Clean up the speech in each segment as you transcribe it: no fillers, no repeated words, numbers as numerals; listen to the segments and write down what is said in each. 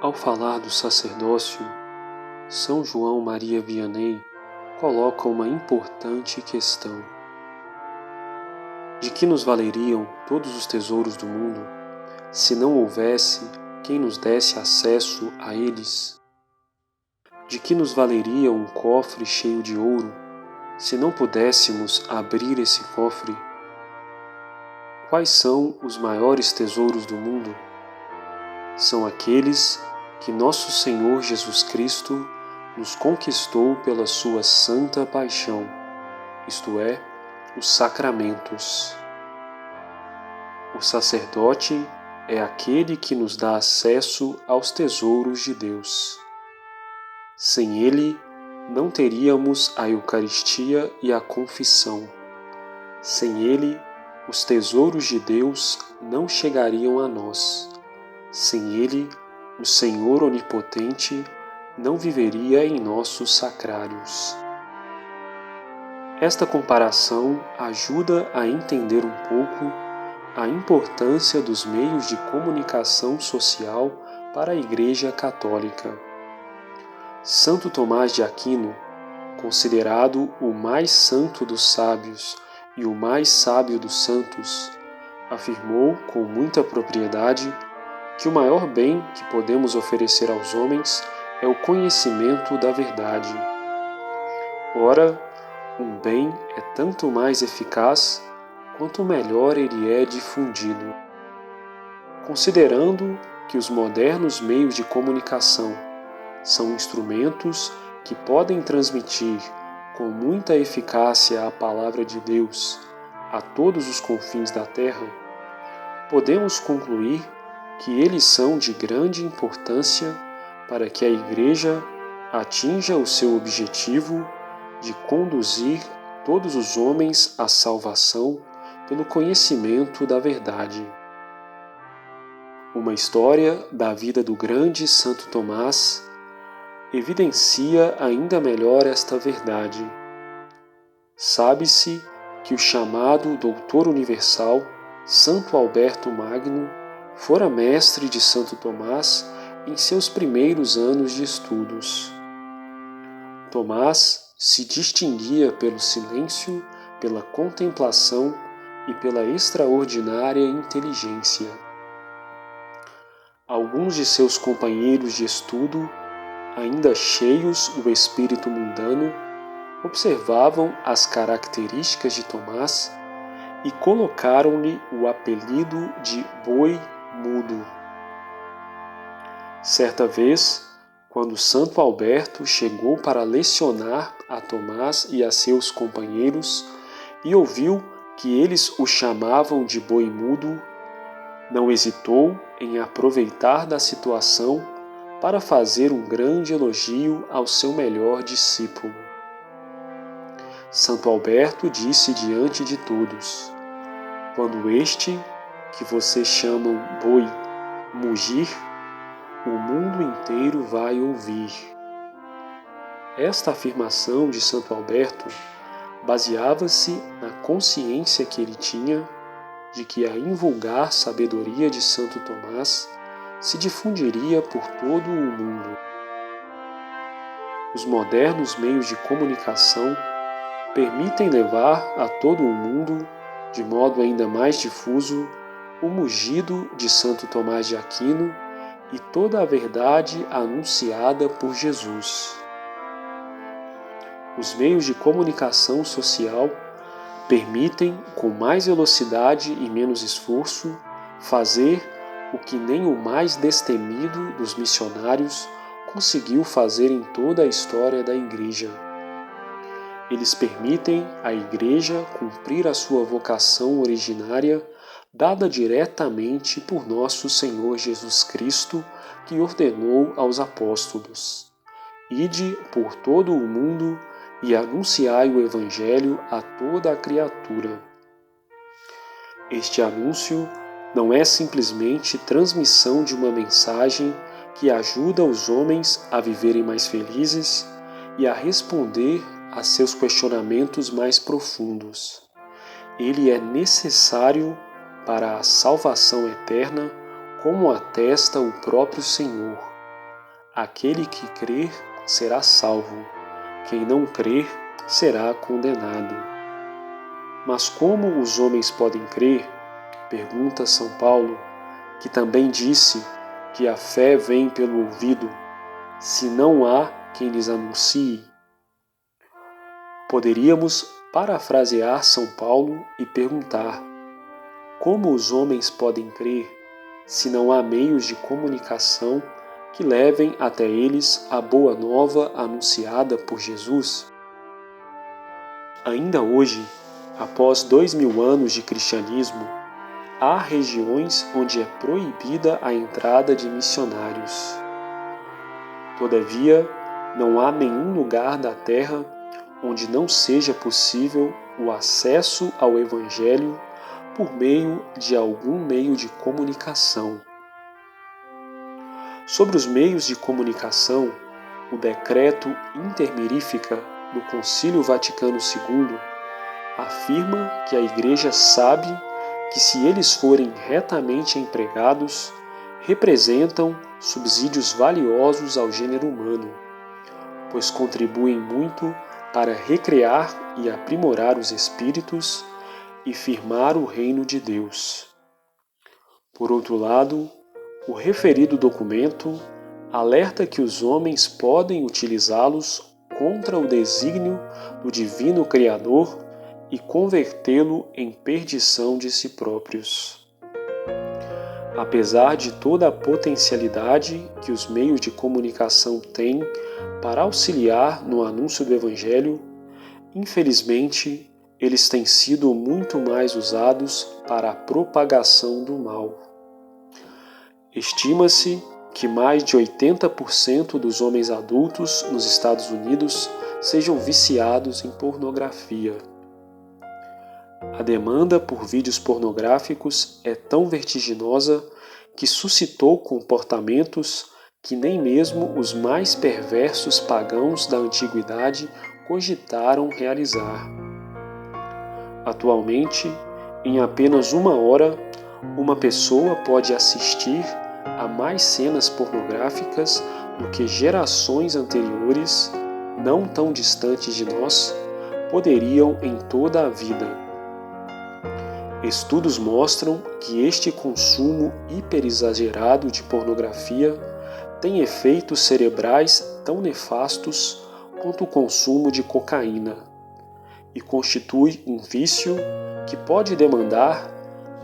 Ao falar do sacerdócio, São João Maria Vianney coloca uma importante questão. De que nos valeriam todos os tesouros do mundo, se não houvesse quem nos desse acesso a eles? De que nos valeria um cofre cheio de ouro, se não pudéssemos abrir esse cofre? Quais são os maiores tesouros do mundo? São aqueles que nosso Senhor Jesus Cristo nos conquistou pela sua santa paixão, isto é, os sacramentos. O sacerdote é aquele que nos dá acesso aos tesouros de Deus. Sem ele, não teríamos a Eucaristia e a confissão. Sem ele, os tesouros de Deus não chegariam a nós. Sem ele, o Senhor Onipotente não viveria em nossos sacrários. Esta comparação ajuda a entender um pouco a importância dos meios de comunicação social para a Igreja Católica. Santo Tomás de Aquino, considerado o mais santo dos sábios e o mais sábio dos santos, afirmou com muita propriedade que o maior bem que podemos oferecer aos homens é o conhecimento da verdade. Ora, um bem é tanto mais eficaz quanto melhor ele é difundido. Considerando que os modernos meios de comunicação são instrumentos que podem transmitir com muita eficácia a palavra de Deus a todos os confins da terra, podemos concluir que eles são de grande importância para que a Igreja atinja o seu objetivo de conduzir todos os homens à salvação pelo conhecimento da verdade. Uma história da vida do grande Santo Tomás evidencia ainda melhor esta verdade. Sabe-se que o chamado Doutor Universal, Santo Alberto Magno, fora mestre de Santo Tomás em seus primeiros anos de estudos. Tomás se distinguia pelo silêncio, pela contemplação e pela extraordinária inteligência. Alguns de seus companheiros de estudo, ainda cheios do espírito mundano, observavam as características de Tomás e colocaram-lhe o apelido de Boi Mudo. Certa vez, quando Santo Alberto chegou para lecionar a Tomás e a seus companheiros e ouviu que eles o chamavam de Boi Mudo, não hesitou em aproveitar da situação para fazer um grande elogio ao seu melhor discípulo. Santo Alberto disse diante de todos: quando este, que vocês chamam boi, mugir, o mundo inteiro vai ouvir. Esta afirmação de Santo Alberto baseava-se na consciência que ele tinha de que a invulgar sabedoria de Santo Tomás se difundiria por todo o mundo. Os modernos meios de comunicação permitem levar a todo o mundo, de modo ainda mais difuso, o mugido de Santo Tomás de Aquino e toda a verdade anunciada por Jesus. Os meios de comunicação social permitem, com mais velocidade e menos esforço, fazer o que nem o mais destemido dos missionários conseguiu fazer em toda a história da Igreja. Eles permitem à Igreja cumprir a sua vocação originária, dada diretamente por nosso Senhor Jesus Cristo, que ordenou aos apóstolos: Ide por todo o mundo e anunciai o Evangelho a toda a criatura. Este anúncio não é simplesmente transmissão de uma mensagem que ajuda os homens a viverem mais felizes e a responder a seus questionamentos mais profundos. Ele é necessário para a salvação eterna, como atesta o próprio Senhor. aquele que crer será salvo, quem não crer será condenado. Mas como os homens podem crer? Pergunta São Paulo, que também disse que a fé vem pelo ouvido, se não há quem lhes anuncie. Poderíamos parafrasear São Paulo e perguntar: como os homens podem crer se não há meios de comunicação que levem até eles a boa nova anunciada por Jesus? Ainda hoje, após 2000 anos de cristianismo, há regiões onde é proibida a entrada de missionários. Todavia, não há nenhum lugar da terra onde não seja possível o acesso ao Evangelho por meio de algum meio de comunicação. Sobre os meios de comunicação, o Decreto Intermirifica do Concílio Vaticano II afirma que a Igreja sabe que, se eles forem retamente empregados, representam subsídios valiosos ao gênero humano, pois contribuem muito para recrear e aprimorar os espíritos e firmar o reino de Deus. Por outro lado, o referido documento alerta que os homens podem utilizá-los contra o desígnio do Divino Criador e convertê-lo em perdição de si próprios. Apesar de toda a potencialidade que os meios de comunicação têm para auxiliar no anúncio do Evangelho, infelizmente, eles têm sido muito mais usados para a propagação do mal. Estima-se que mais de 80% dos homens adultos nos Estados Unidos sejam viciados em pornografia. A demanda por vídeos pornográficos é tão vertiginosa que suscitou comportamentos que nem mesmo os mais perversos pagãos da antiguidade cogitaram realizar. Atualmente, em apenas 1 hora, uma pessoa pode assistir a mais cenas pornográficas do que gerações anteriores, não tão distantes de nós, poderiam em toda a vida. Estudos mostram que este consumo hiperexagerado de pornografia tem efeitos cerebrais tão nefastos quanto o consumo de cocaína e constitui um vício que pode demandar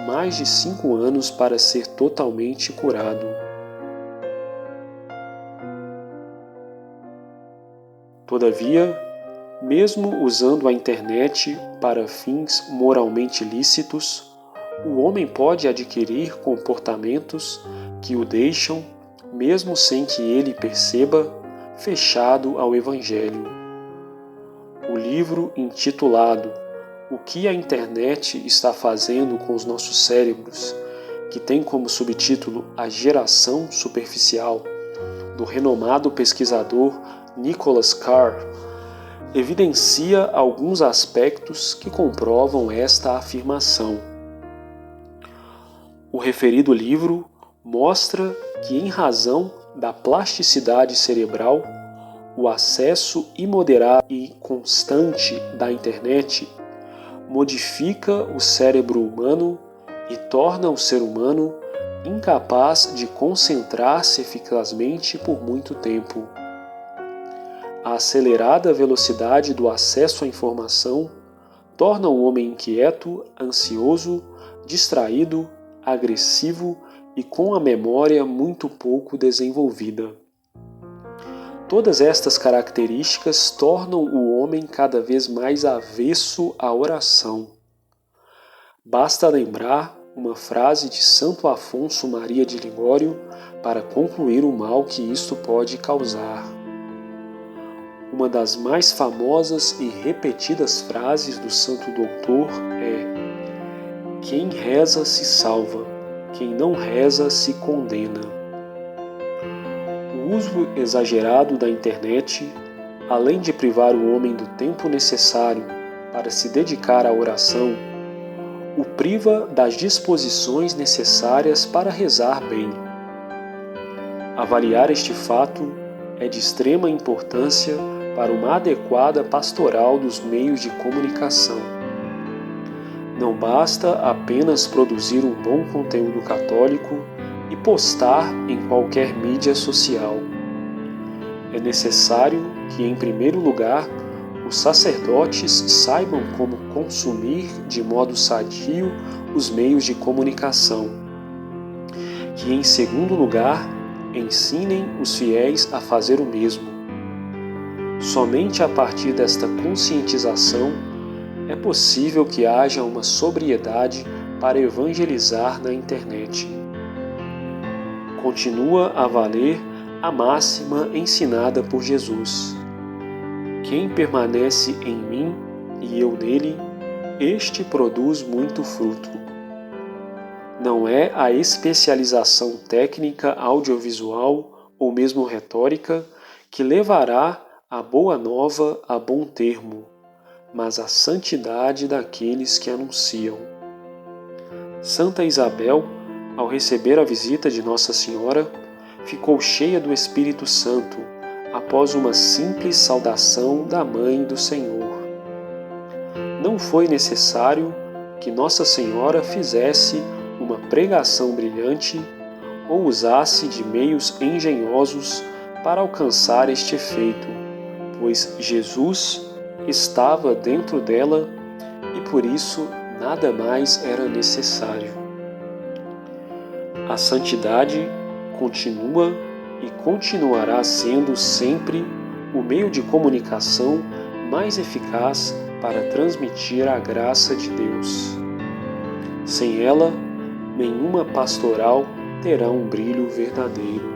mais de 5 anos para ser totalmente curado. Todavia, mesmo usando a internet para fins moralmente lícitos, o homem pode adquirir comportamentos que o deixam, mesmo sem que ele perceba, fechado ao Evangelho. O livro intitulado O que a internet está fazendo com os nossos cérebros, que tem como subtítulo A Geração Superficial, do renomado pesquisador Nicholas Carr, evidencia alguns aspectos que comprovam esta afirmação. O referido livro mostra que, em razão da plasticidade cerebral, o acesso imoderado e constante da internet modifica o cérebro humano e torna o ser humano incapaz de concentrar-se eficazmente por muito tempo. A acelerada velocidade do acesso à informação torna o homem inquieto, ansioso, distraído, agressivo e com a memória muito pouco desenvolvida. Todas estas características tornam o homem cada vez mais avesso à oração. Basta lembrar uma frase de Santo Afonso Maria de Ligório para concluir o mal que isto pode causar. Uma das mais famosas e repetidas frases do Santo Doutor é: quem reza se salva, quem não reza se condena. O uso exagerado da internet, além de privar o homem do tempo necessário para se dedicar à oração, o priva das disposições necessárias para rezar bem. Avaliar este fato é de extrema importância para uma adequada pastoral dos meios de comunicação. Não basta apenas produzir um bom conteúdo católico e postar em qualquer mídia social. É necessário que, em primeiro lugar, os sacerdotes saibam como consumir de modo sadio os meios de comunicação. Que, em segundo lugar, ensinem os fiéis a fazer o mesmo. Somente a partir desta conscientização é possível que haja uma sobriedade para evangelizar na internet. Continua a valer a máxima ensinada por Jesus: quem permanece em mim e eu nele, este produz muito fruto. Não é a especialização técnica audiovisual ou mesmo retórica que levará a boa nova a bom termo, mas a santidade daqueles que anunciam. Santa Isabel, ao receber a visita de Nossa Senhora, ficou cheia do Espírito Santo após uma simples saudação da Mãe do Senhor. Não foi necessário que Nossa Senhora fizesse uma pregação brilhante ou usasse de meios engenhosos para alcançar este efeito, pois Jesus estava dentro dela e por isso nada mais era necessário. A santidade continua e continuará sendo sempre o meio de comunicação mais eficaz para transmitir a graça de Deus. Sem ela, nenhuma pastoral terá um brilho verdadeiro.